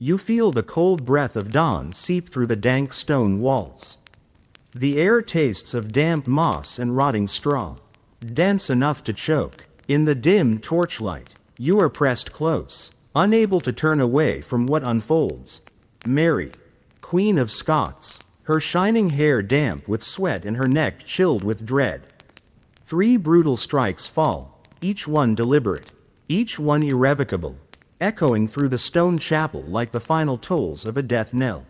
You feel the cold breath of dawn seep through the dank stone walls. The air tastes of damp moss and rotting straw, dense enough to choke. In the dim torchlight, you are pressed close, unable to turn away from what unfolds. Mary, Queen of Scots, her shining hair damp with sweat and her neck chilled with dread. 3 brutal strikes fall, each one deliberate, each one irrevocable, echoing through the stone chapel like the final tolls of a death knell.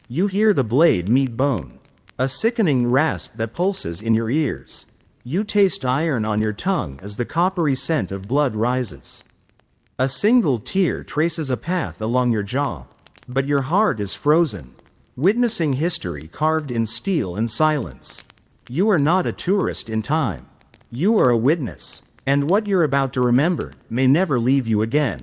You hear the blade meet bone, a sickening rasp that pulses in your ears. You taste iron on your tongue as the coppery scent of blood rises. A single tear traces a path along your jaw, but your heart is frozen, witnessing history carved in steel and silence. You are not a tourist in time. You are a witness, and what you're about to remember may never leave you again.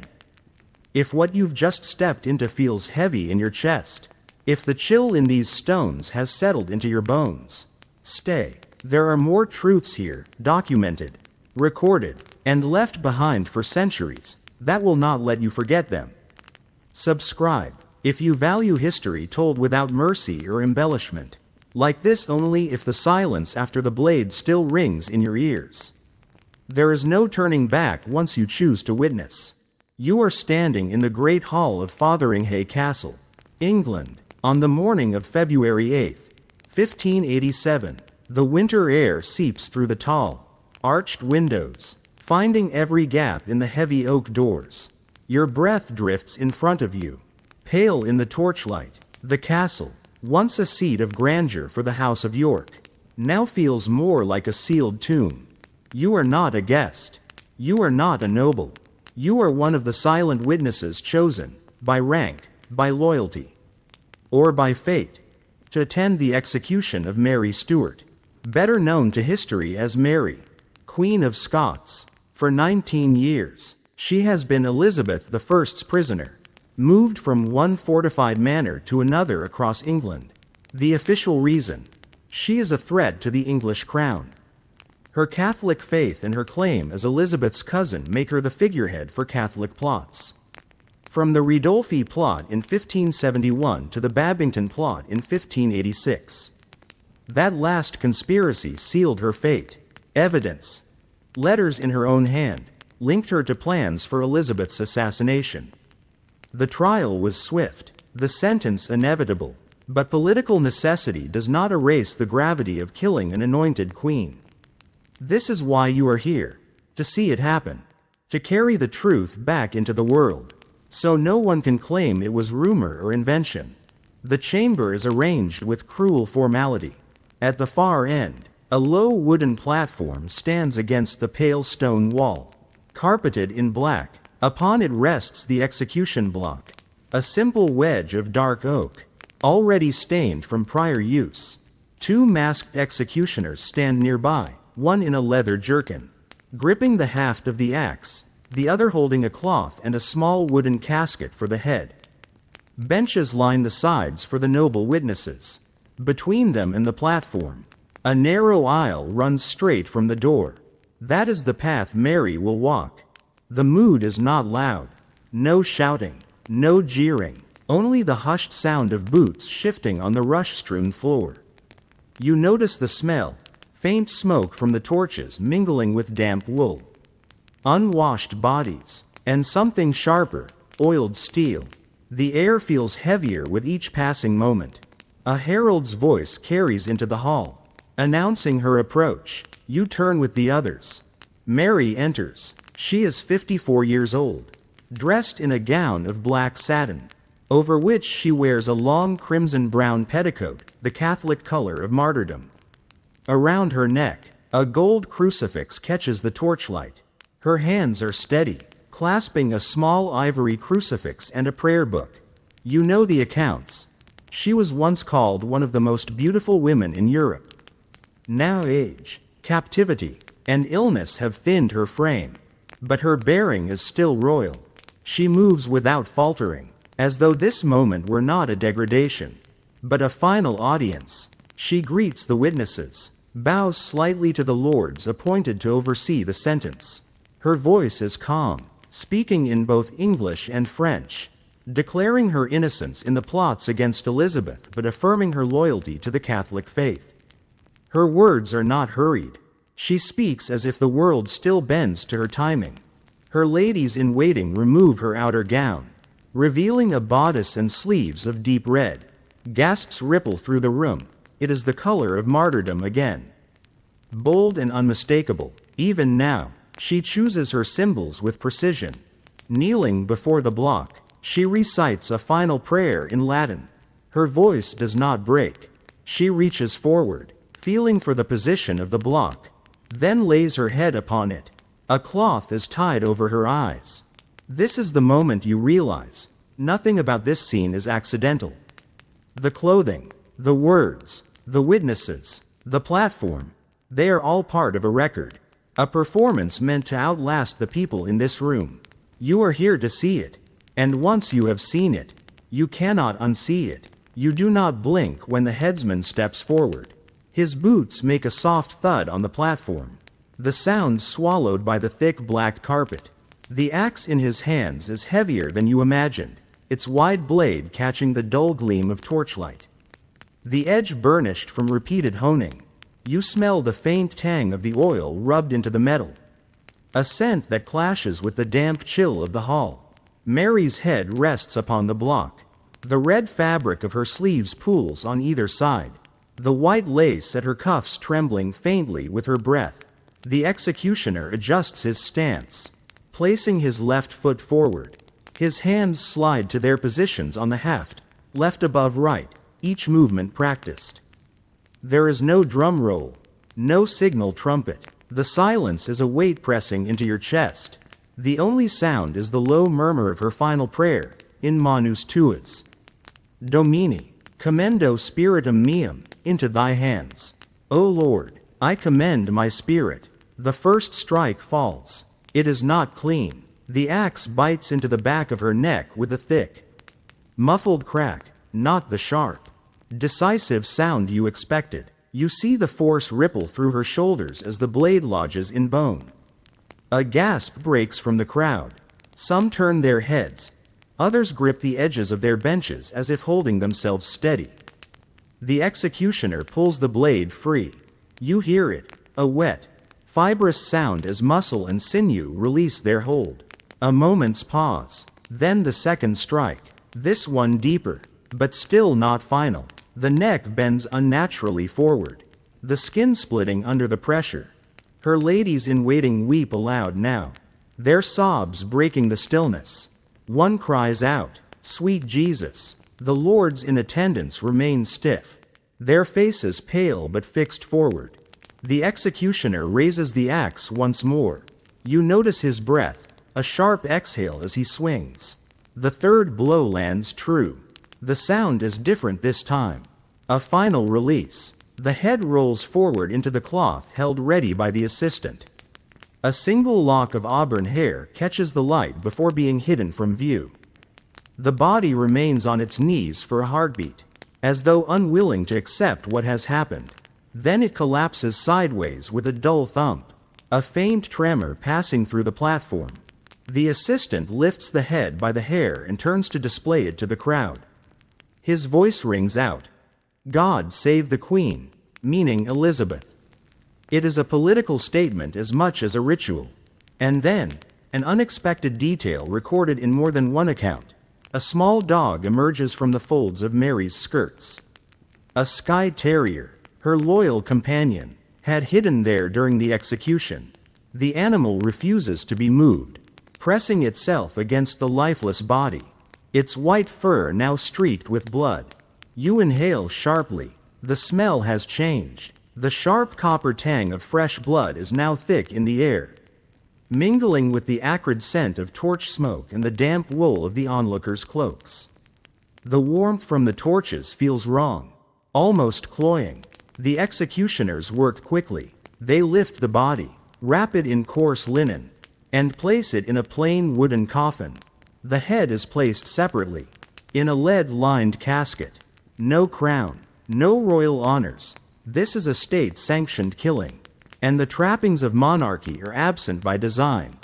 If what you've just stepped into feels heavy in your chest, if the chill in these stones has settled into your bones, stay. There are more truths here, documented, recorded, and left behind for centuries, that will not let you forget them. Subscribe if you value history told without mercy or embellishment. Like this only if the silence after the blade still rings in your ears. There is no turning back once you choose to witness. You are standing in the great hall of Fotheringhay Castle, England, on the morning of February 8, 1587. The winter air seeps through the tall, arched windows, finding every gap in the heavy oak doors. Your breath drifts in front of you, pale in the torchlight. The castle, once a seat of grandeur for the House of York, now feels more like a sealed tomb. You are not a guest. You are not a noble. You are one of the silent witnesses chosen, by rank, by loyalty, or by fate, to attend the execution of Mary Stuart, better known to history as Mary, Queen of Scots. For 19 years, she has been Elizabeth I's prisoner, moved from one fortified manor to another across England. The official reason: she is a threat to the English crown. Her Catholic faith and her claim as Elizabeth's cousin make her the figurehead for Catholic plots. From the Ridolfi plot in 1571 to the Babington plot in 1586. That last conspiracy sealed her fate. Evidence, letters in her own hand, linked her to plans for Elizabeth's assassination. The trial was swift, the sentence inevitable, but political necessity does not erase the gravity of killing an anointed queen. This is why you are here, to see it happen, to carry the truth back into the world, so no one can claim it was rumor or invention. The chamber is arranged with cruel formality. At the far end, a low wooden platform stands against the pale stone wall, carpeted in black. Upon it rests the execution block, a simple wedge of dark oak, already stained from prior use. 2 masked executioners stand nearby, one in a leather jerkin, gripping the haft of the axe, the other holding a cloth and a small wooden casket for the head. Benches line the sides for the noble witnesses. Between them and the platform, a narrow aisle runs straight from the door. That is the path Mary will walk. The mood is not loud. No shouting, no jeering, only the hushed sound of boots shifting on the rush-strewn floor. You notice the smell, faint smoke from the torches mingling with damp wool, unwashed bodies, and something sharper, oiled steel. The air feels heavier with each passing moment. A herald's voice carries into the hall, announcing her approach. You turn with the others. Mary enters. She is 54 years old, dressed in a gown of black satin, over which she wears a long crimson-brown petticoat, the Catholic color of martyrdom. Around her neck, a gold crucifix catches the torchlight. Her hands are steady, clasping a small ivory crucifix and a prayer book. You know the accounts. She was once called one of the most beautiful women in Europe. Now age, captivity, and illness have thinned her frame, but her bearing is still royal. She moves without faltering, as though this moment were not a degradation, but a final audience. She greets the witnesses, bows slightly to the lords appointed to oversee the sentence. Her voice is calm, speaking in both English and French. declaring her innocence in the plots against Elizabeth but affirming her loyalty to the Catholic faith. Her words are not hurried. She speaks as if the world still bends to her timing. Her ladies-in-waiting remove her outer gown, revealing a bodice and sleeves of deep red. Gasps ripple through the room. It is the color of martyrdom again. Bold and unmistakable, even now, she chooses her symbols with precision. Kneeling before the block, she recites a final prayer in Latin. Her voice does not break. She reaches forward, feeling for the position of the block, then lays her head upon it. A cloth is tied over her eyes. This is the moment you realize nothing about this scene is accidental. The clothing, the words, the witnesses, the platform, they are all part of a record, a performance meant to outlast the people in this room. You are here to see it, and once you have seen it, you cannot unsee it. You do not blink when the headsman steps forward. His boots make a soft thud on the platform, the sound swallowed by the thick black carpet. The axe in his hands is heavier than you imagined, its wide blade catching the dull gleam of torchlight. The edge burnished from repeated honing. You smell the faint tang of the oil rubbed into the metal, a scent that clashes with the damp chill of the hall. Mary's head rests upon the block. The red fabric of her sleeves pools on either side, the white lace at her cuffs trembling faintly with her breath. The executioner adjusts his stance, placing his left foot forward. His hands slide to their positions on the haft, left above right, each movement practiced. There is no drum roll, no signal trumpet. The silence is a weight pressing into your chest. The only sound is the low murmur of her final prayer, in manus tuas. Domini, commendo spiritum meum, into thy hands. O Lord, I commend my spirit. The first strike falls. It is not clean. The axe bites into the back of her neck with a thick, muffled crack, not the sharp, decisive sound you expected. You see the force ripple through her shoulders as the blade lodges in bone. A gasp breaks from the crowd. Some turn their heads. Others grip the edges of their benches as if holding themselves steady. The executioner pulls the blade free. You hear it, a wet, fibrous sound as muscle and sinew release their hold. A moment's pause. Then the second strike. This one deeper, but still not final. The neck bends unnaturally forward, the skin splitting under the pressure. Her ladies-in-waiting weep aloud now, their sobs breaking the stillness. One cries out, "Sweet Jesus!" The lords in attendance remain stiff, their faces pale but fixed forward. The executioner raises the axe once more. You notice his breath, a sharp exhale as he swings. The third blow lands true. The sound is different this time. A final release. The head rolls forward into the cloth held ready by the assistant. A single lock of auburn hair catches the light before being hidden from view. The body remains on its knees for a heartbeat, as though unwilling to accept what has happened. Then it collapses sideways with a dull thump, a faint tremor passing through the platform. The assistant lifts the head by the hair and turns to display it to the crowd. His voice rings out, "God save the Queen," meaning Elizabeth. It is a political statement as much as a ritual. And then, an unexpected detail recorded in more than one account. A small dog emerges from the folds of Mary's skirts. A Skye terrier, her loyal companion, had hidden there during the execution. The animal refuses to be moved, pressing itself against the lifeless body, its white fur now streaked with blood. You inhale sharply. The smell has changed. The sharp copper tang of fresh blood is now thick in the air, mingling with the acrid scent of torch smoke and the damp wool of the onlookers' cloaks. The warmth from the torches feels wrong, almost cloying. The executioners work quickly. They lift the body, wrap it in coarse linen, and place it in a plain wooden coffin. The head is placed separately, in a lead-lined casket. No crown, no royal honors. This is a state-sanctioned killing, and the trappings of monarchy are absent by design.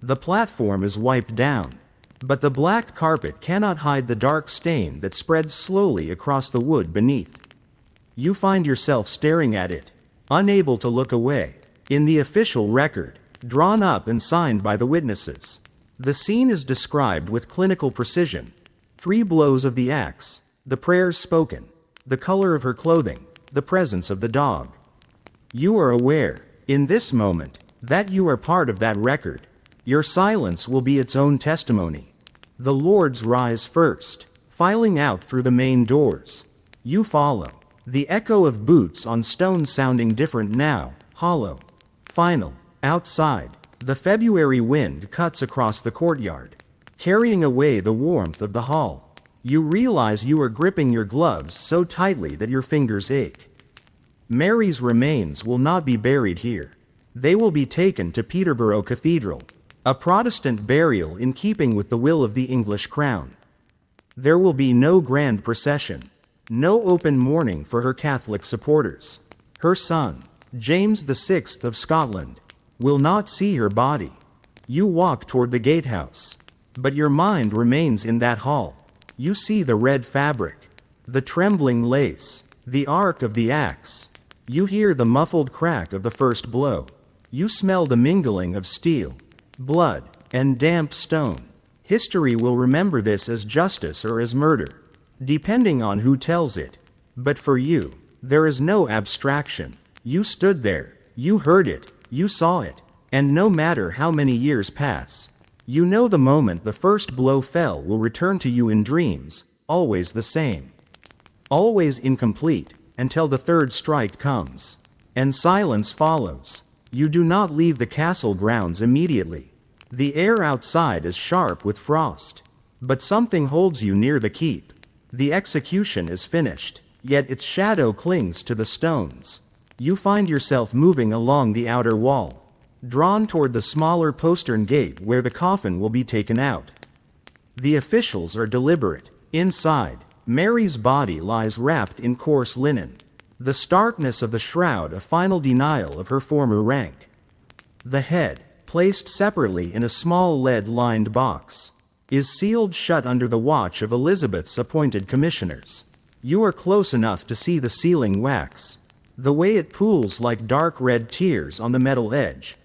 The platform is wiped down. But the black carpet cannot hide the dark stain that spreads slowly across the wood beneath. You find yourself staring at it, unable to look away. In the official record, drawn up and signed by the witnesses, the scene is described with clinical precision. 3 blows of the axe, the prayers spoken, the color of her clothing, the presence of the dog. You are aware, in this moment, that you are part of that record. Your silence will be its own testimony. The lords rise first, filing out through the main doors. You follow. The echo of boots on stone sounding different now, hollow, final. Outside, the February wind cuts across the courtyard, carrying away the warmth of the hall. You realize you are gripping your gloves so tightly that your fingers ache. Mary's remains will not be buried here. They will be taken to Peterborough Cathedral, a Protestant burial in keeping with the will of the English crown. There will be no grand procession, no open mourning for her Catholic supporters. Her son, James VI of Scotland, will not see her body. You walk toward the gatehouse, but your mind remains in that hall. You see the red fabric, the trembling lace, the arc of the axe. You hear the muffled crack of the first blow. You smell the mingling of steel, blood, and damp stone. History will remember this as justice or as murder, depending on who tells it. But for you, there is no abstraction. You stood there, you heard it, you saw it, and no matter how many years pass, you know the moment the first blow fell will return to you in dreams, always the same, always incomplete, until the third strike comes. And silence follows. You do not leave the castle grounds immediately. The air outside is sharp with frost, but something holds you near the keep. The execution is finished, yet its shadow clings to the stones. You find yourself moving along the outer wall, drawn toward the smaller postern gate where the coffin will be taken out. The officials are deliberate. Inside, Mary's body lies wrapped in coarse linen, the starkness of the shroud a final denial of her former rank. The head, placed separately in a small lead-lined box, is sealed shut under the watch of Elizabeth's appointed commissioners. You are close enough to see the sealing wax, the way it pools like dark red tears on the metal edge.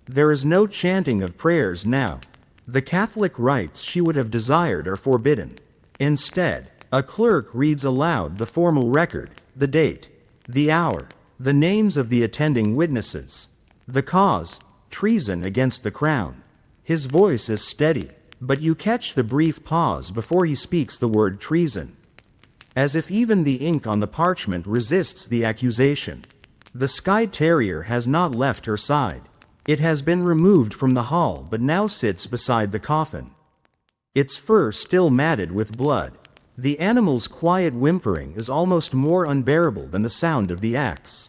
There is no chanting of prayers now. The Catholic rites she would have desired are forbidden. Instead, a clerk reads aloud the formal record, the date, the hour, the names of the attending witnesses, the cause, treason against the crown. His voice is steady, but you catch the brief pause before he speaks the word treason, as if even the ink on the parchment resists the accusation. The Skye terrier has not left her side. It has been removed from the hall but now sits beside the coffin, its fur still matted with blood. The animal's quiet whimpering is almost more unbearable than the sound of the axe.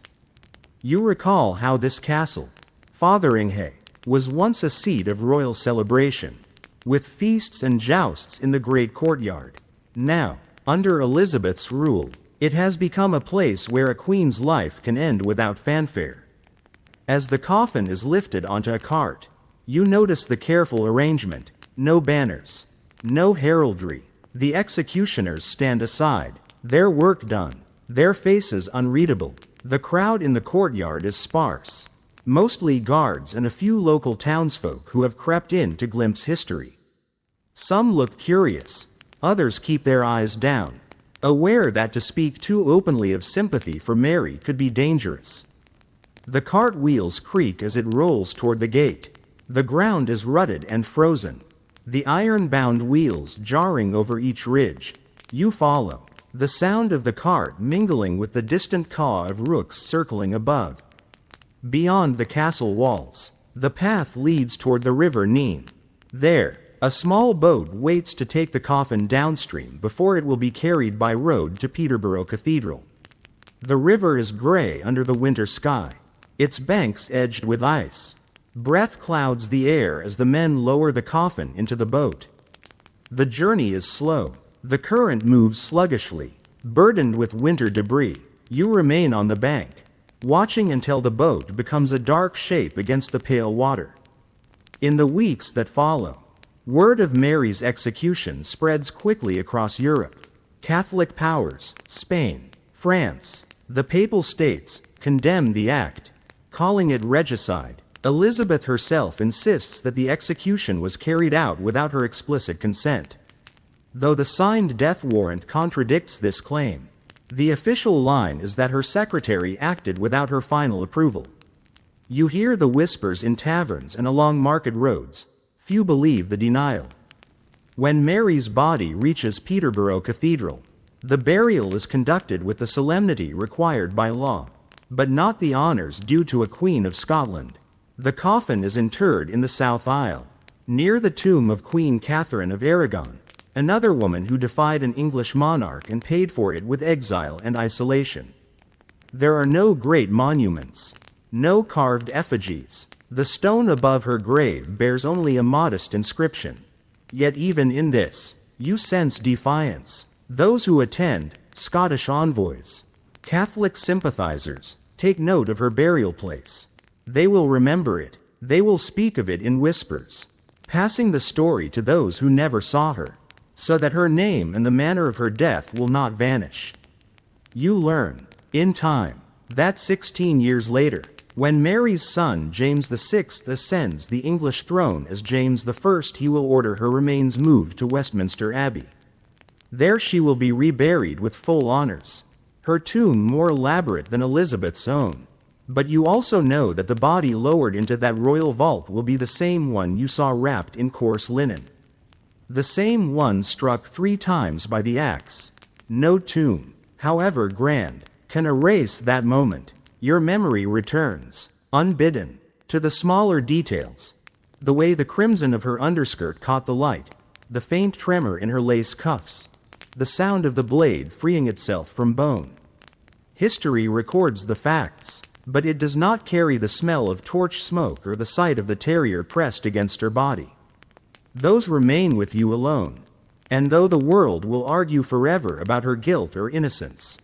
You recall how this castle, Fotheringhay, was once a seat of royal celebration, with feasts and jousts in the great courtyard. Now, under Elizabeth's rule, it has become a place where a queen's life can end without fanfare. As the coffin is lifted onto a cart, you notice the careful arrangement. No banners, no heraldry. The executioners stand aside, their work done, their faces unreadable. The crowd in the courtyard is sparse, mostly guards and a few local townsfolk who have crept in to glimpse history. Some look curious, others keep their eyes down, aware that to speak too openly of sympathy for Mary could be dangerous. The cart wheels creak as it rolls toward the gate. The ground is rutted and frozen, the iron-bound wheels jarring over each ridge. You follow, the sound of the cart mingling with the distant caw of rooks circling above. Beyond the castle walls, the path leads toward the river Nene. There, a small boat waits to take the coffin downstream before it will be carried by road to Peterborough Cathedral. The river is gray under the winter sky, its banks edged with ice. Breath clouds the air as the men lower the coffin into the boat. The journey is slow. The current moves sluggishly, burdened with winter debris. You remain on the bank, watching until the boat becomes a dark shape against the pale water. In the weeks that follow, Word of Mary's execution spreads quickly across Europe. Catholic powers, Spain, France, the Papal States, condemn the act, calling it regicide. Elizabeth herself insists that the execution was carried out without her explicit consent, though the signed death warrant contradicts this claim. The official line is that her secretary acted without her final approval. You hear the whispers in taverns and along market roads. Few believe the denial. When Mary's body reaches Peterborough Cathedral, the burial is conducted with the solemnity required by law, but not the honors due to a Queen of Scotland. The coffin is interred in the south aisle, near the tomb of Queen Catherine of Aragon, another woman who defied an English monarch and paid for it with exile and isolation. There are no great monuments, no carved effigies. The stone above her grave bears only a modest inscription. Yet even in this, you sense defiance. Those who attend, Scottish envoys, Catholic sympathizers, take note of her burial place. They will remember it. They will speak of it in whispers, passing the story to those who never saw her, so that her name and the manner of her death will not vanish. You learn, in time, that 16 years later, when Mary's son James VI ascends the English throne as James I, he will order her remains moved to Westminster Abbey. There she will be reburied with full honors, her tomb more elaborate than Elizabeth's own. But you also know that the body lowered into that royal vault will be the same one you saw wrapped in coarse linen, the same one struck 3 times by the axe. No tomb, however grand, can erase that moment. Your memory returns, unbidden, to the smaller details. The way the crimson of her underskirt caught the light, the faint tremor in her lace cuffs, the sound of the blade freeing itself from bone. History records the facts, but it does not carry the smell of torch smoke or the sight of the terrier pressed against her body. Those remain with you alone, and though the world will argue forever about her guilt or innocence,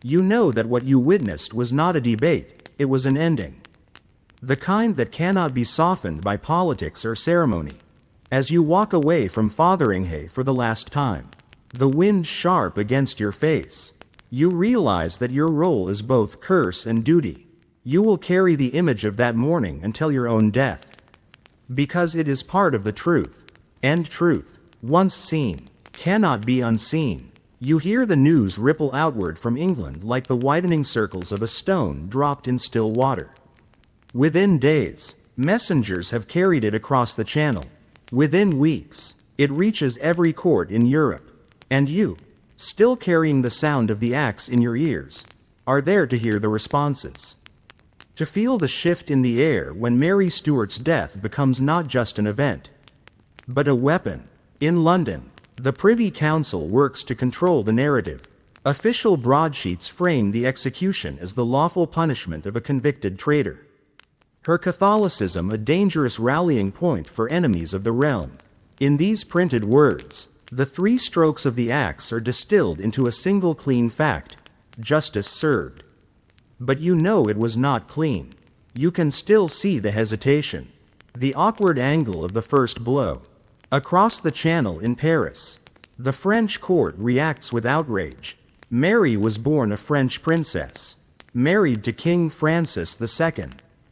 you know that what you witnessed was not a debate, it was an ending. The kind that cannot be softened by politics or ceremony. As you walk away from Fotheringhay for the last time, the wind sharp against your face, you realize that your role is both curse and duty. You will carry the image of that morning until your own death, because it is part of the truth, and truth, once seen, cannot be unseen. You hear the news ripple outward from England like the widening circles of a stone dropped in still water. Within days, messengers have carried it across the Channel. Within weeks, it reaches every court in Europe, and you, still carrying the sound of the axe in your ears, are there to hear the responses. To feel the shift in the air when Mary Stuart's death becomes not just an event, but a weapon. In London, the Privy Council works to control the narrative. Official broadsheets frame the execution as the lawful punishment of a convicted traitor. Her Catholicism a dangerous rallying point for enemies of the realm. In these printed words, the 3 strokes of the axe are distilled into a single clean fact: justice served. But you know it was not clean. You can still see the hesitation, the awkward angle of the first blow. Across the Channel in Paris, the French court reacts with outrage. Mary was born a French princess, married to King Francis II,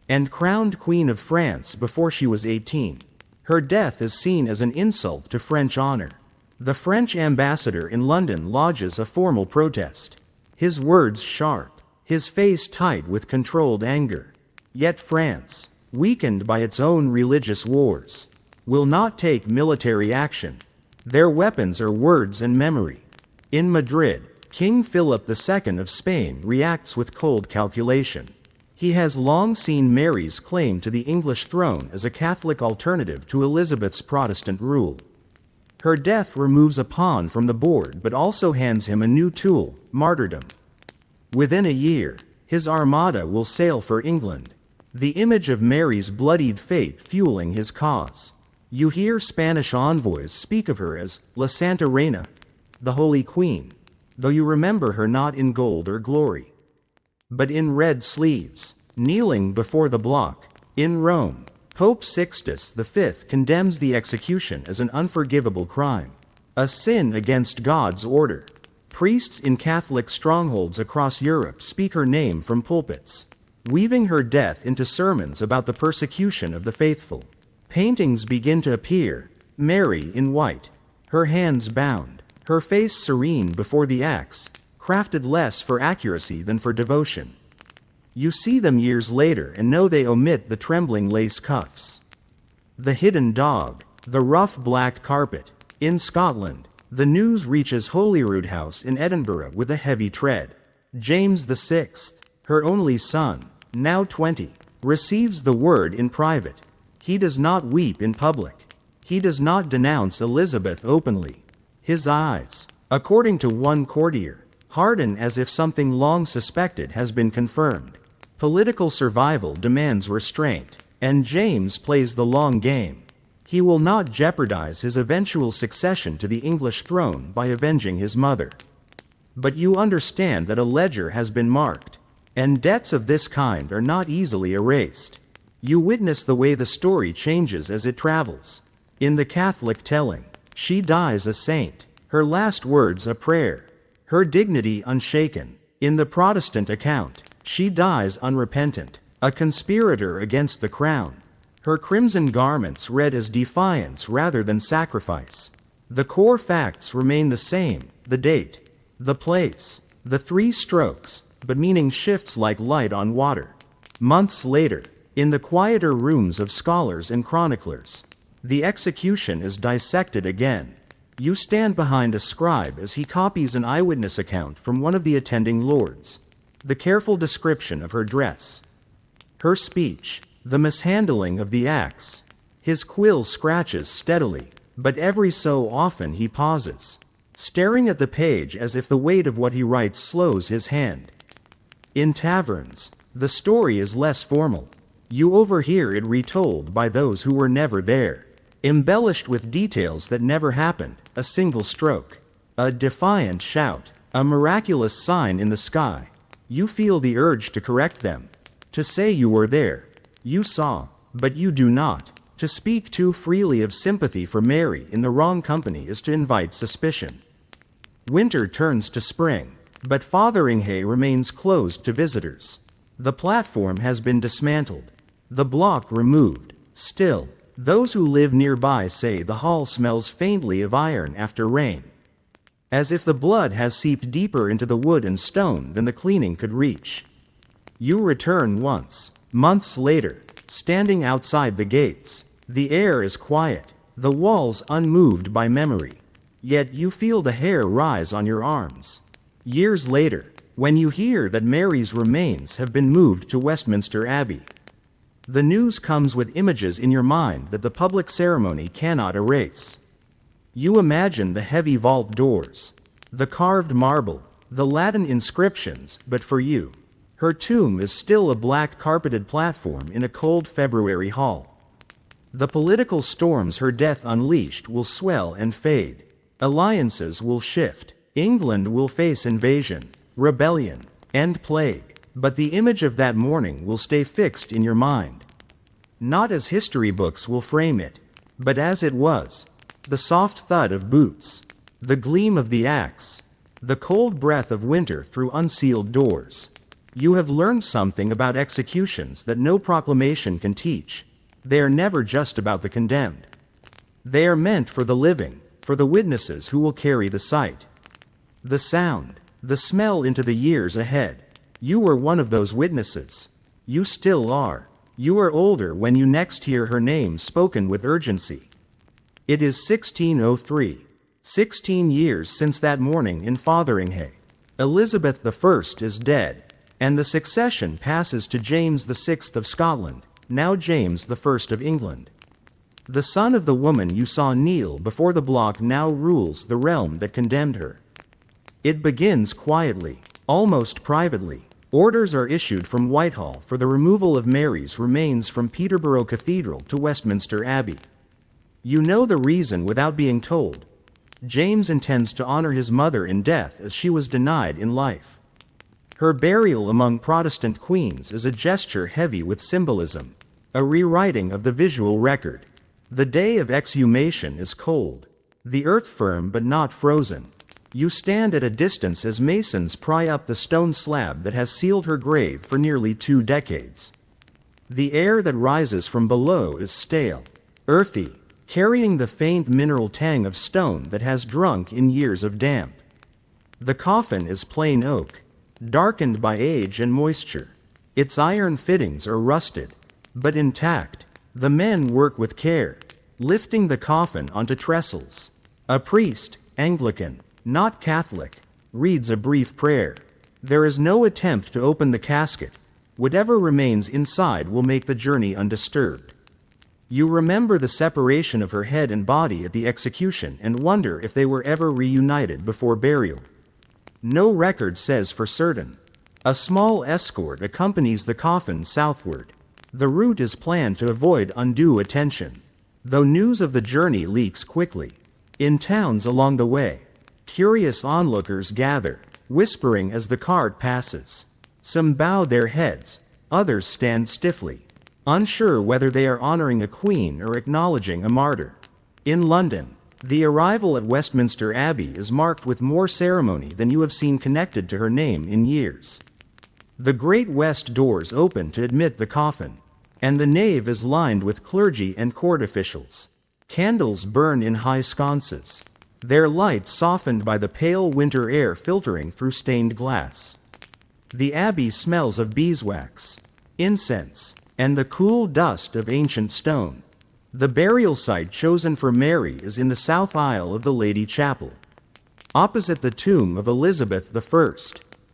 and crowned Queen of France before she was 18. Her death is seen as an insult to French honor. The French ambassador in London lodges a formal protest, his words sharp, his face tight with controlled anger. Yet France, weakened by its own religious wars, will not take military action. Their weapons are words and memory. In Madrid, King Philip II of Spain reacts with cold calculation. He has long seen Mary's claim to the English throne as a Catholic alternative to Elizabeth's Protestant rule. Her death removes a pawn from the board but also hands him a new tool: martyrdom. Within a year, his armada will sail for England, the image of Mary's bloodied fate fueling his cause. You hear Spanish envoys speak of her as La Santa Reina, the Holy Queen, though you remember her not in gold or glory, but in red sleeves, kneeling before the block. In Rome, Pope Sixtus V condemns the execution as an unforgivable crime, a sin against God's order. Priests in Catholic strongholds across Europe speak her name from pulpits, weaving her death into sermons about the persecution of the faithful. Paintings begin to appear, Mary in white, her hands bound, her face serene before the axe, crafted less for accuracy than for devotion. You see them years later and know they omit the trembling lace cuffs, the hidden dog, the rough black carpet. In Scotland, the news reaches Holyrood House in Edinburgh with a heavy tread. James VI, her only son, now 20, receives the word in private. He does not weep in public. He does not denounce Elizabeth openly. His eyes, according to one courtier, harden as if something long suspected has been confirmed. Political survival demands restraint, and James plays the long game. He will not jeopardize his eventual succession to the English throne by avenging his mother. But you understand that a ledger has been marked, and debts of this kind are not easily erased. You witness the way the story changes as it travels. In the Catholic telling, she dies a saint, her last words a prayer, her dignity unshaken. In the Protestant account, she dies unrepentant, a conspirator against the crown, her crimson garments red as defiance rather than sacrifice. The core facts remain the same, the date, the place, the 3 strokes, but meaning shifts like light on water. Months later, in the quieter rooms of scholars and chroniclers, the execution is dissected again. You stand behind a scribe as he copies an eyewitness account from one of the attending lords. The careful description of her dress, her speech, the mishandling of the axe. His quill scratches steadily, but every so often he pauses, staring at the page as if the weight of what he writes slows his hand. In taverns, the story is less formal. You overhear it retold by those who were never there, embellished with details that never happened, a single stroke, a defiant shout, a miraculous sign in the sky. You feel the urge to correct them, to say you were there, you saw, but you do not. To speak too freely of sympathy for Mary in the wrong company is to invite suspicion. Winter turns to spring, but Fotheringhay remains closed to visitors. The platform has been dismantled, the block removed. Still, those who live nearby say the hall smells faintly of iron after rain, as if the blood has seeped deeper into the wood and stone than the cleaning could reach. You return once, months later, standing outside the gates. The air is quiet, the walls unmoved by memory, yet you feel the hair rise on your arms. Years later, when you hear that Mary's remains have been moved to Westminster Abbey, the news comes with images in your mind that the public ceremony cannot erase. You imagine the heavy vault doors, the carved marble, the Latin inscriptions, but for you, her tomb is still a black carpeted platform in a cold February hall. The political storms her death unleashed will swell and fade. Alliances will shift. England will face invasion, rebellion, and plague, but the image of that morning will stay fixed in your mind. Not as history books will frame it, but as it was. The soft thud of boots, the gleam of the axe, the cold breath of winter through unsealed doors. You have learned something about executions that no proclamation can teach. They are never just about the condemned. They are meant for the living, for the witnesses who will carry the sight, the sound, the smell into the years ahead. You were one of those witnesses. You still are. You are older when you next hear her name spoken with urgency. It is 1603, 16 years since that morning in Fotheringhay. Elizabeth I is dead, and the succession passes to James VI of Scotland, now James I of England. The son of the woman you saw kneel before the block now rules the realm that condemned her. It begins quietly, almost privately. Orders are issued from Whitehall for the removal of Mary's remains from Peterborough Cathedral to Westminster Abbey. You know the reason without being told. James intends to honor his mother in death as she was denied in life. Her burial among Protestant queens is a gesture heavy with symbolism. a rewriting of the visual record. The day of exhumation is cold, the earth firm but not frozen. You stand at a distance as masons pry up the stone slab that has sealed her grave for nearly 2 decades. The air that rises from below is stale, earthy, carrying the faint mineral tang of stone that has drunk in years of damp. The coffin is plain oak, darkened by age and moisture. Its iron fittings are rusted, but intact. The men work with care, lifting the coffin onto trestles. A priest, Anglican, not Catholic, reads a brief prayer. There is no attempt to open the casket. Whatever remains inside will make the journey undisturbed. You remember the separation of her head and body at the execution and wonder if they were ever reunited before burial. No record says for certain. A small escort accompanies the coffin southward. The route is planned to avoid undue attention, though news of the journey leaks quickly. In towns along the way, curious onlookers gather, whispering as the cart passes. Some bow their heads, others stand stiffly, unsure whether they are honoring a queen or acknowledging a martyr. In London, the arrival at Westminster Abbey is marked with more ceremony than you have seen connected to her name in years. The great west doors open to admit the coffin, and the nave is lined with clergy and court officials. Candles burn in high sconces, their light softened by the pale winter air filtering through stained glass. The abbey smells of beeswax, incense, and the cool dust of ancient stone. The burial site chosen for Mary is in the south aisle of the Lady Chapel, opposite the tomb of Elizabeth I.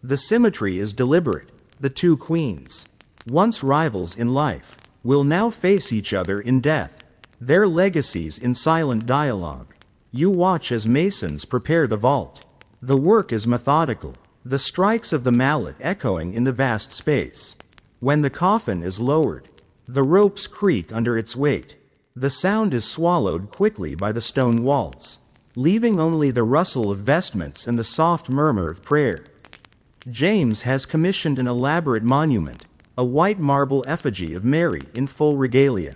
The symmetry is deliberate. The 2 queens, once rivals in life, will now face each other in death, their legacies in silent dialogue. You watch as masons prepare the vault. The work is methodical, the strikes of the mallet echoing in the vast space. When the coffin is lowered, the ropes creak under its weight. The sound is swallowed quickly by the stone walls, leaving only the rustle of vestments and the soft murmur of prayer. James has commissioned an elaborate monument, a white marble effigy of Mary in full regalia.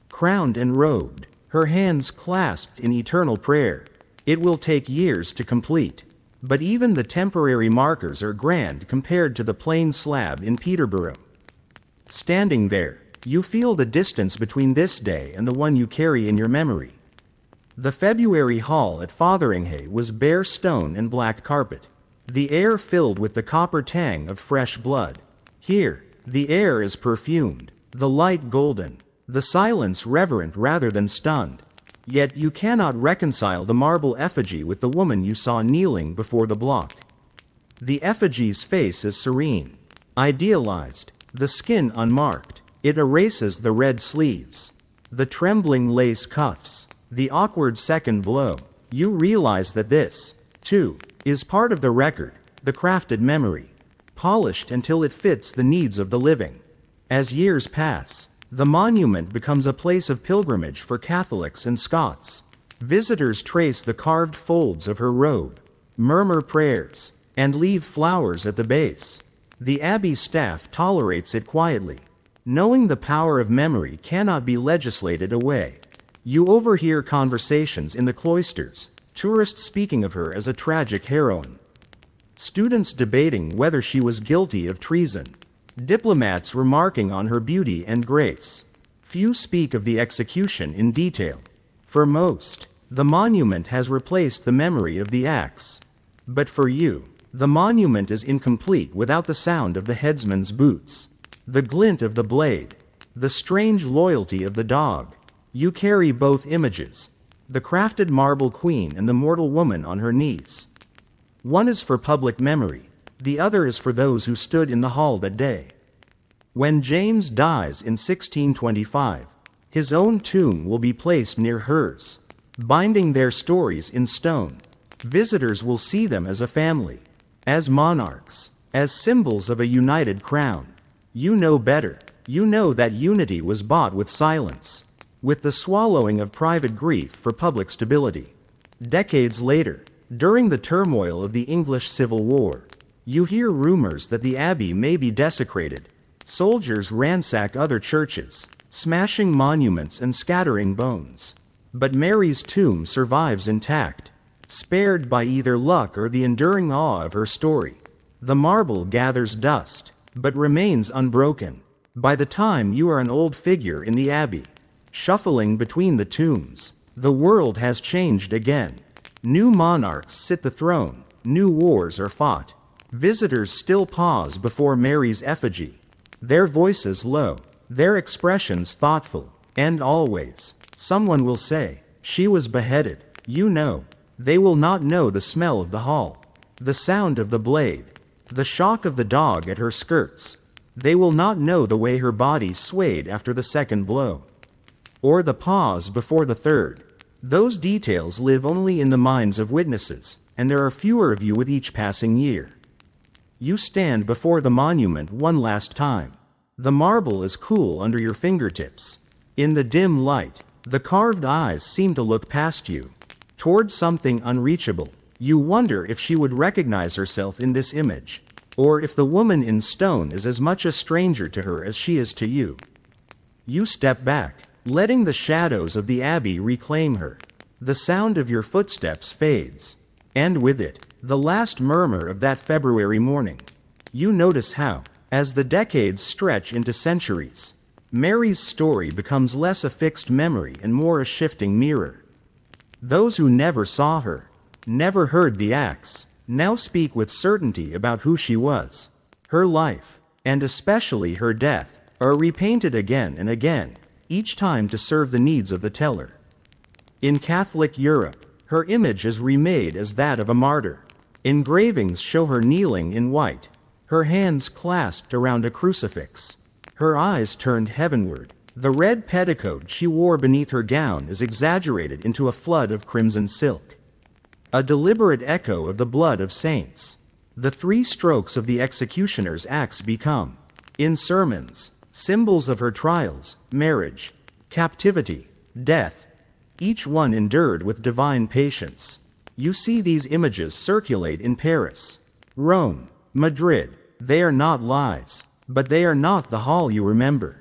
Crowned and robed, her hands clasped in eternal prayer. It will take years to complete, but even the temporary markers are grand compared to the plain slab in Peterborough. Standing there, you feel the distance between this day and the one you carry in your memory. The February hall at Fotheringhay was bare stone and black carpet, the air filled with the copper tang of fresh blood. Here, the air is perfumed, the light golden, the silence reverent rather than stunned. Yet you cannot reconcile the marble effigy with the woman you saw kneeling before the block. The effigy's face is serene, idealized, the skin unmarked. It erases the red sleeves, the trembling lace cuffs, the awkward second blow. You realize that this, too, is part of the record, the crafted memory, polished until it fits the needs of the living. As years pass, the monument becomes a place of pilgrimage for Catholics and Scots. Visitors trace the carved folds of her robe, murmur prayers, and leave flowers at the base. The abbey staff tolerates it quietly, knowing the power of memory cannot be legislated away. You overhear conversations in the cloisters, tourists speaking of her as a tragic heroine, students debating whether she was guilty of treason, diplomats remarking on her beauty and grace. Few speak of the execution in detail. For most, the monument has replaced the memory of the axe. But for you, the monument is incomplete without the sound of the headsman's boots, the glint of the blade, the strange loyalty of the dog. You carry both images, the crafted marble queen and the mortal woman on her knees. One is for public memory, the other is for those who stood in the hall that day. When James dies in 1625, his own tomb will be placed near hers, binding their stories in stone. Visitors will see them as a family, as monarchs, as symbols of a united crown. You know better. You know that unity was bought with silence, with the swallowing of private grief for public stability. Decades later, during the turmoil of the English Civil War, you hear rumors that the abbey may be desecrated. Soldiers ransack other churches, smashing monuments and scattering bones. But Mary's tomb survives intact, spared by either luck or the enduring awe of her story. The marble gathers dust, but remains unbroken. By the time you are an old figure in the abbey, shuffling between the tombs, the world has changed again. New monarchs sit the throne, new wars are fought. Visitors still pause before Mary's effigy, their voices low, their expressions thoughtful, and always, someone will say, "She was beheaded." You know. They will not know the smell of the hall, the sound of the blade, the shock of the dog at her skirts. They will not know the way her body swayed after the second blow, or the pause before the third. Those details live only in the minds of witnesses, and there are fewer of you with each passing year. You stand before the monument one last time. The marble is cool under your fingertips. In the dim light, the carved eyes seem to look past you, toward something unreachable. You wonder if she would recognize herself in this image, or if the woman in stone is as much a stranger to her as she is to you. You step back, letting the shadows of the abbey reclaim her. The sound of your footsteps fades, and with it, the last murmur of that February morning. You notice how, as the decades stretch into centuries, Mary's story becomes less a fixed memory and more a shifting mirror. Those who never saw her, never heard the acts, now speak with certainty about who she was. Her life, and especially her death, are repainted again and again, each time to serve the needs of the teller. In Catholic Europe, her image is remade as that of a martyr. Engravings show her kneeling in white, her hands clasped around a crucifix, her eyes turned heavenward. The red petticoat she wore beneath her gown is exaggerated into a flood of crimson silk, a deliberate echo of the blood of saints. The three strokes of the executioner's axe become, in sermons, symbols of her trials, marriage, captivity, death, each one endured with divine patience. You see these images circulate in Paris, Rome, Madrid. They are not lies, but they are not the hall you remember.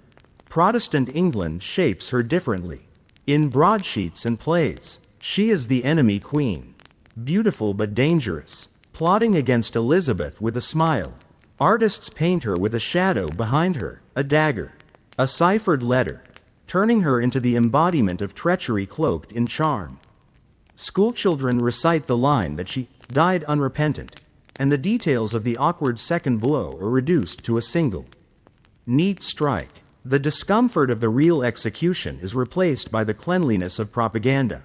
Protestant England shapes her differently. In broadsheets and plays, she is the enemy queen, beautiful but dangerous, plotting against Elizabeth with a smile. Artists paint her with a shadow behind her, a dagger, a ciphered letter, turning her into the embodiment of treachery cloaked in charm. Schoolchildren recite the line that she died unrepentant, and the details of the awkward second blow are reduced to a single neat strike. The discomfort of the real execution is replaced by the cleanliness of propaganda.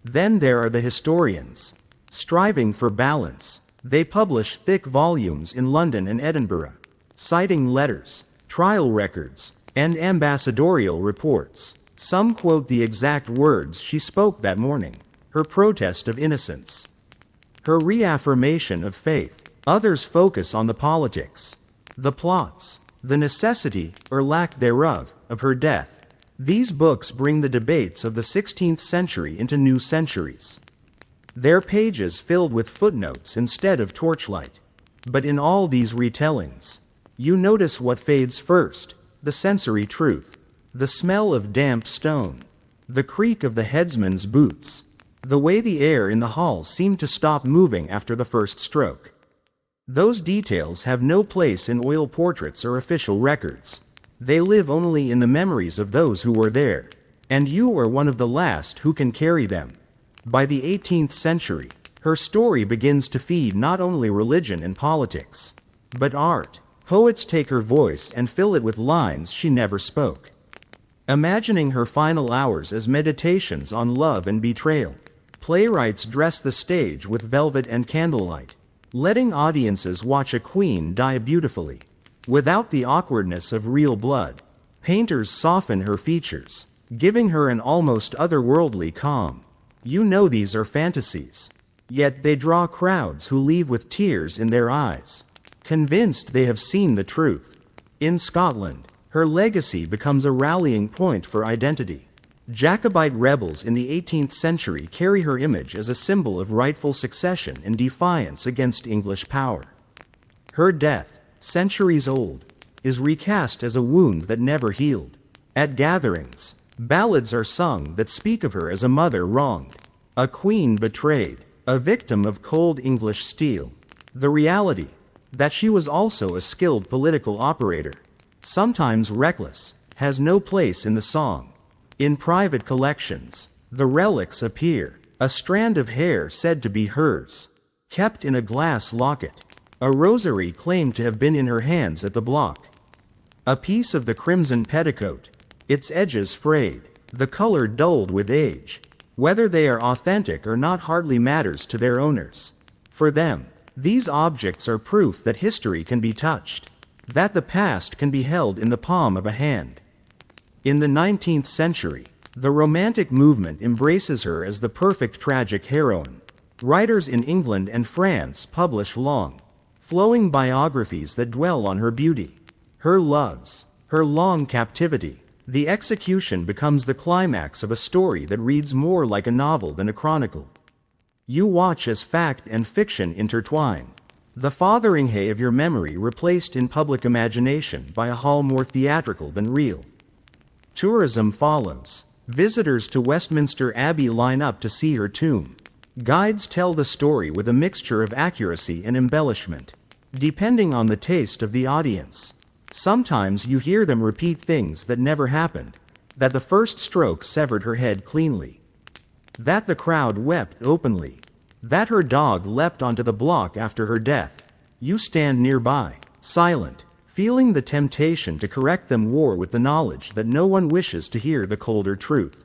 Then there are the historians, striving for balance. They publish thick volumes in London and Edinburgh, citing letters, trial records, and ambassadorial reports. Some quote the exact words she spoke that morning, her protest of innocence, her reaffirmation of faith. Others focus on the politics, the plots, the necessity, or lack thereof, of her death. These books bring the debates of the 16th century into new centuries, their pages filled with footnotes instead of torchlight. But in all these retellings, you notice what fades first: the sensory truth, the smell of damp stone, the creak of the headsman's boots, the way the air in the hall seemed to stop moving after the first stroke. Those details have no place in oil portraits or official records. They live only in the memories of those who were there, and you are one of the last who can carry them. By the 18th century, her story begins to feed not only religion and politics, but art. Poets take her voice and fill it with lines she never spoke, imagining her final hours as meditations on love and betrayal. Playwrights dress the stage with velvet and candlelight, letting audiences watch a queen die beautifully, without the awkwardness of real blood. Painters soften her features, giving her an almost otherworldly calm. You know these are fantasies, yet they draw crowds who leave with tears in their eyes, convinced they have seen the truth. In Scotland, her legacy becomes a rallying point for identity. Jacobite rebels in the 18th century carry her image as a symbol of rightful succession and defiance against English power. Her death, centuries old, is recast as a wound that never healed. At gatherings, ballads are sung that speak of her as a mother wronged, a queen betrayed, a victim of cold English steel. The reality, that she was also a skilled political operator, sometimes reckless, has no place in the song. In private collections, the relics appear, a strand of hair said to be hers, kept in a glass locket, a rosary claimed to have been in her hands at the block, a piece of the crimson petticoat, its edges frayed, the color dulled with age. Whether they are authentic or not hardly matters to their owners. For them, these objects are proof that history can be touched, that the past can be held in the palm of a hand. In the 19th century, the Romantic movement embraces her as the perfect tragic heroine. Writers in England and France publish long, flowing biographies that dwell on her beauty, her loves, her long captivity. The execution becomes the climax of a story that reads more like a novel than a chronicle. You watch as fact and fiction intertwine, the Fotheringhay of your memory replaced in public imagination by a hall more theatrical than real. Tourism follows. Visitors to Westminster Abbey line up to see her tomb. Guides tell the story with a mixture of accuracy and embellishment, depending on the taste of the audience. Sometimes you hear them repeat things that never happened, that the first stroke severed her head cleanly, that the crowd wept openly, that her dog leapt onto the block after her death. You stand nearby, silent, feeling the temptation to correct them war with the knowledge that no one wishes to hear the colder truth.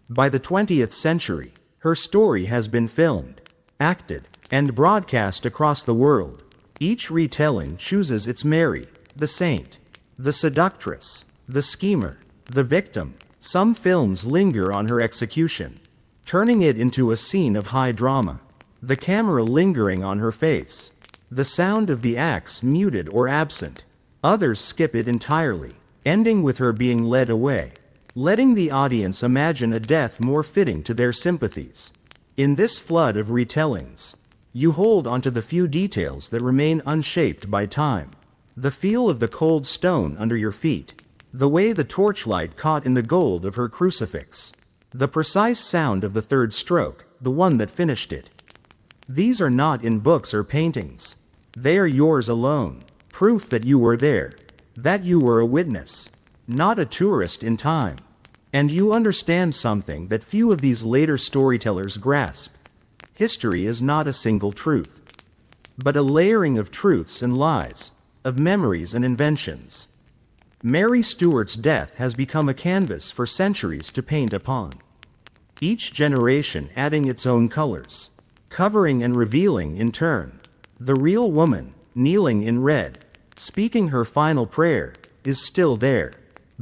By the 20th century, her story has been filmed, acted, and broadcast across the world. Each retelling chooses its Mary, the saint, the seductress, the schemer, the victim. Some films linger on her execution, turning it into a scene of high drama, the camera lingering on her face, the sound of the axe muted or absent. Others skip it entirely, ending with her being led away, letting the audience imagine a death more fitting to their sympathies. In this flood of retellings, you hold onto the few details that remain unshaped by time. The feel of the cold stone under your feet, the way the torchlight caught in the gold of her crucifix, the precise sound of the third stroke, the one that finished it. These are not in books or paintings. They are yours alone, proof that you were there, that you were a witness, not a tourist in time. And you understand something that few of these later storytellers grasp. History is not a single truth, but a layering of truths and lies, of memories and inventions. Mary Stuart's death has become a canvas for centuries to paint upon, each generation adding its own colors, covering and revealing in turn. The real woman, kneeling in red, speaking her final prayer, is still there,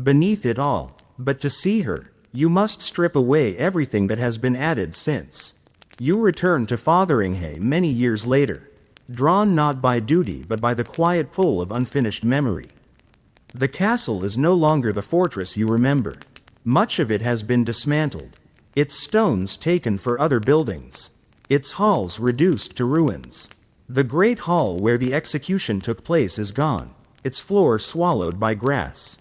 beneath it all. But to see her, you must strip away everything that has been added since. You return to Fotheringhay many years later, drawn not by duty but by the quiet pull of unfinished memory. The castle is no longer the fortress you remember. Much of it has been dismantled, its stones taken for other buildings, its halls reduced to ruins. The great hall where the execution took place is gone, its floor swallowed by grass,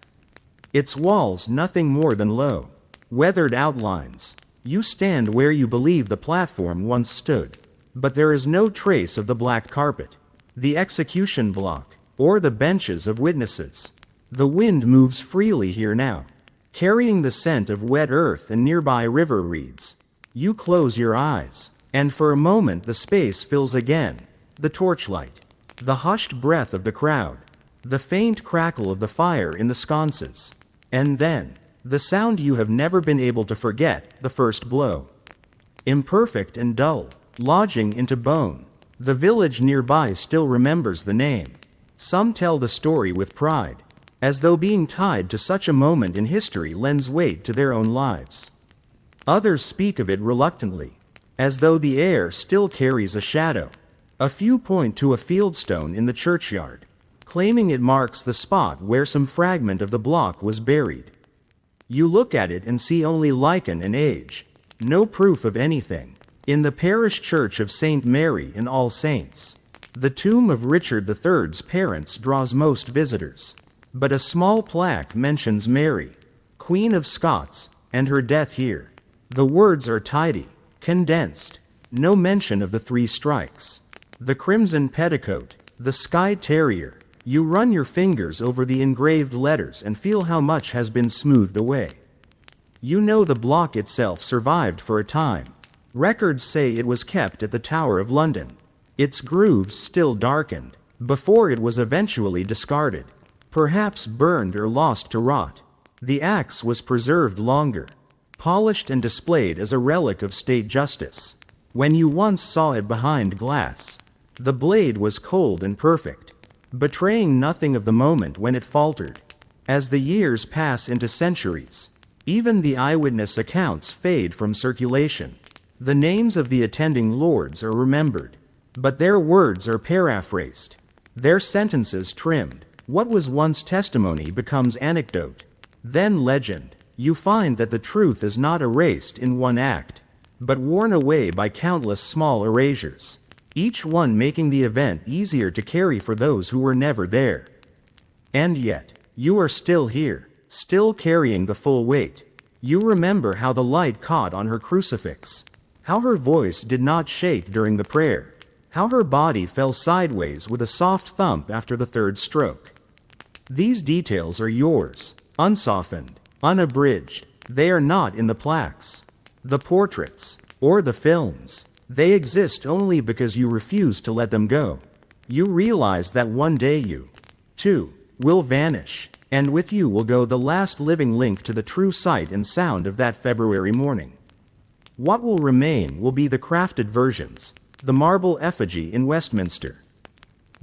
its walls nothing more than low, weathered outlines. You stand where you believe the platform once stood, but there is no trace of the black carpet, the execution block, or the benches of witnesses. The wind moves freely here now, carrying the scent of wet earth and nearby river reeds. You close your eyes, and for a moment the space fills again, the torchlight, the hushed breath of the crowd, the faint crackle of the fire in the sconces, and then, the sound you have never been able to forget, the first blow. Imperfect and dull, lodging into bone, the village nearby still remembers the name. Some tell the story with pride, as though being tied to such a moment in history lends weight to their own lives. Others speak of it reluctantly, as though the air still carries a shadow. A few point to a fieldstone in the churchyard, claiming it marks the spot where some fragment of the block was buried. You look at it and see only lichen and age, no proof of anything. In the parish church of St. Mary and All Saints, the tomb of Richard III's parents draws most visitors, but a small plaque mentions Mary, Queen of Scots, and her death here. The words are tidy, condensed. No mention of the 3 strikes. The crimson petticoat, the Skye terrier. You run your fingers over the engraved letters and feel how much has been smoothed away. You know the block itself survived for a time. Records say it was kept at the Tower of London. Its grooves still darkened, before it was eventually discarded. Perhaps burned or lost to rot. The axe was preserved longer, polished and displayed as a relic of state justice. When you once saw it behind glass, the blade was cold and perfect, betraying nothing of the moment when it faltered. As the years pass into centuries, even the eyewitness accounts fade from circulation. The names of the attending lords are remembered, but their words are paraphrased, their sentences trimmed. What was once testimony becomes anecdote, then legend. You find that the truth is not erased in one act, but worn away by countless small erasures, each one making the event easier to carry for those who were never there. And yet, you are still here, still carrying the full weight. You remember how the light caught on her crucifix, how her voice did not shake during the prayer, how her body fell sideways with a soft thump after the 3rd stroke. These details are yours, unsoftened, unabridged. They are not in the plaques, the portraits, or the films. They exist only because you refuse to let them go. You realize that one day you, too, will vanish, and with you will go the last living link to the true sight and sound of that February morning. What will remain will be the crafted versions, the marble effigy in Westminster,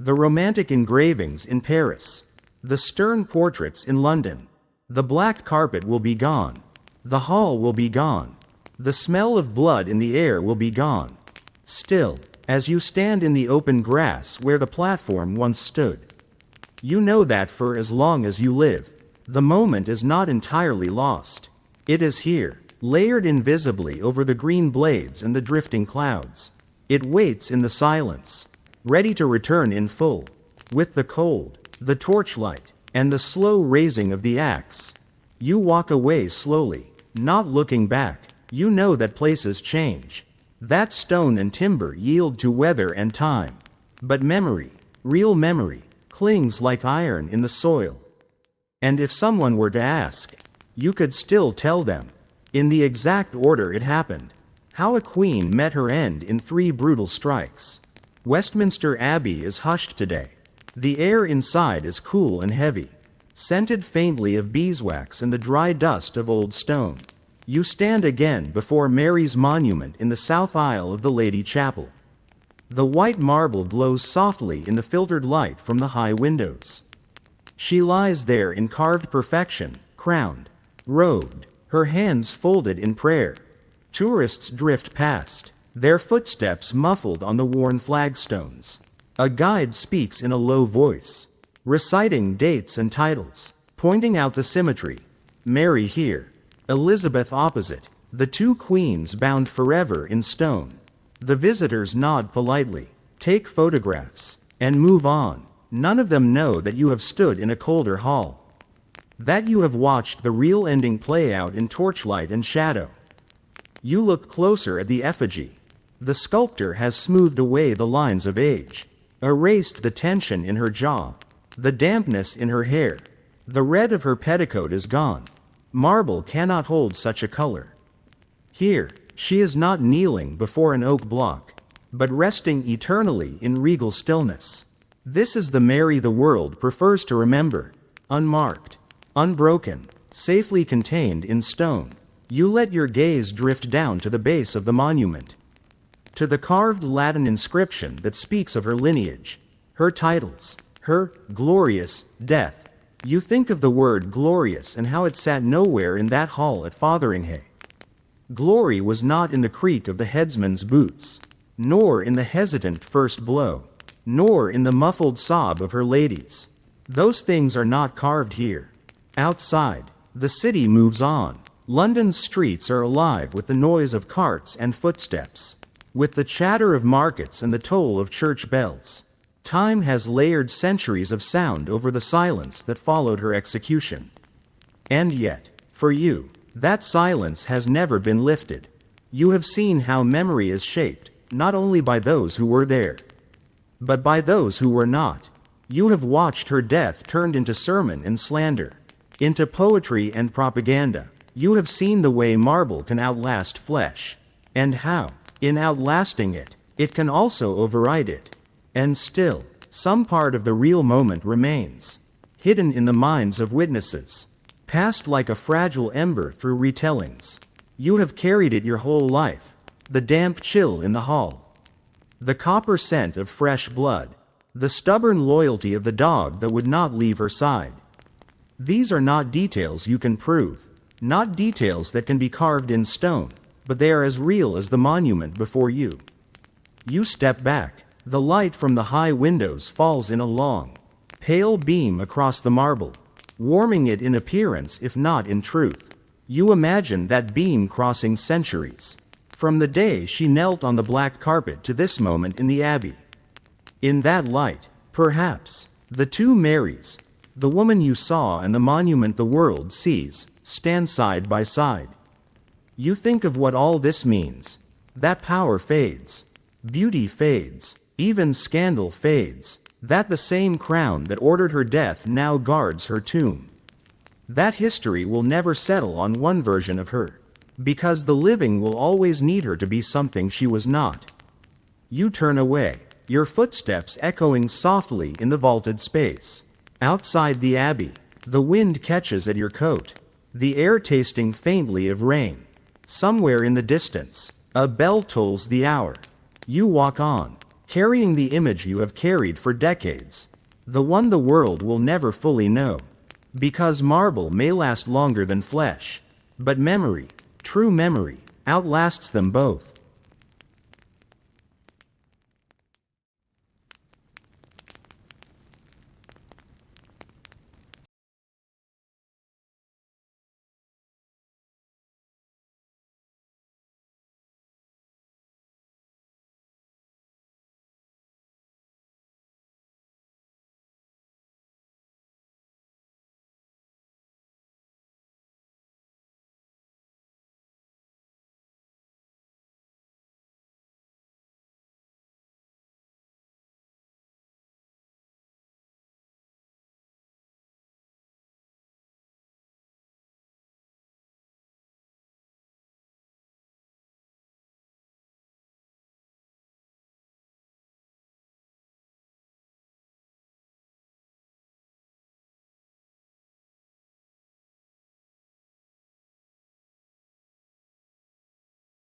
the romantic engravings in Paris, the stern portraits in London. The black carpet will be gone. The hall will be gone. The smell of blood in the air will be gone. Still, as you stand in the open grass where the platform once stood, you know that for as long as you live, the moment is not entirely lost. It is here, layered invisibly over the green blades and the drifting clouds. It waits in the silence, ready to return in full, with the cold, the torchlight, and the slow raising of the axe. You walk away slowly, not looking back. You know that places change, that stone and timber yield to weather and time. But memory, real memory, clings like iron in the soil. And if someone were to ask, you could still tell them, in the exact order it happened, how a queen met her end in 3 brutal strikes. Westminster Abbey is hushed today. The air inside is cool and heavy, scented faintly of beeswax and the dry dust of old stone. You stand again before Mary's monument in the south aisle of the Lady Chapel. The white marble glows softly in the filtered light from the high windows. She lies there in carved perfection, crowned, robed, her hands folded in prayer. Tourists drift past, their footsteps muffled on the worn flagstones. A guide speaks in a low voice, reciting dates and titles, pointing out the symmetry. Mary here, Elizabeth opposite, the 2 queens bound forever in stone. The visitors nod politely, take photographs, and move on. None of them know that you have stood in a colder hall, that you have watched the real ending play out in torchlight and shadow. You look closer at the effigy. The sculptor has smoothed away the lines of age, erased the tension in her jaw, the dampness in her hair. The red of her petticoat is gone. Marble cannot hold such a color. Here, she is not kneeling before an oak block, but resting eternally in regal stillness. This is the Mary the world prefers to remember, unmarked, unbroken, safely contained in stone. You let your gaze drift down to the base of the monument, to the carved Latin inscription that speaks of her lineage, her titles, her glorious death. You think of the word glorious and how it sat nowhere in that hall at Fotheringhay. Glory was not in the creak of the headsman's boots, nor in the hesitant first blow, nor in the muffled sob of her ladies. Those things are not carved here. Outside, the city moves on. London's streets are alive with the noise of carts and footsteps, with the chatter of markets and the toll of church bells. Time has layered centuries of sound over the silence that followed her execution. And yet, For you, that silence has never been lifted. You have seen how memory is shaped, not only by those who were there, but by those who were not. You have watched her death turned into sermon and slander, into poetry and propaganda. You have seen the way marble can outlast flesh, and how, in outlasting it, it can also override it. And still, some part of the real moment remains, hidden in the minds of witnesses, passed like a fragile ember through retellings. You have carried it your whole life, the damp chill in the hall, the copper scent of fresh blood, the stubborn loyalty of the dog that would not leave her side. These are not details you can prove, not details that can be carved in stone, but they are as real as the monument before you. You step back. The light from the high windows falls in a long, pale beam across the marble, warming it in appearance if not in truth. You imagine that beam crossing centuries, from the day she knelt on the black carpet to this moment in the Abbey. In that light, perhaps, the two Marys, the woman you saw and the monument the world sees, stand side by side. You think of what all this means. That power fades, beauty fades, even scandal fades, that the same crown that ordered her death now guards her tomb. That history will never settle on one version of her, because the living will always need her to be something she was not. You turn away, your footsteps echoing softly in the vaulted space. Outside the Abbey, the wind catches at your coat, the air tasting faintly of rain. Somewhere in the distance, a bell tolls the hour. You walk on, carrying the image you have carried for decades, the one the world will never fully know. Because marble may last longer than flesh, but memory, true memory, outlasts them both.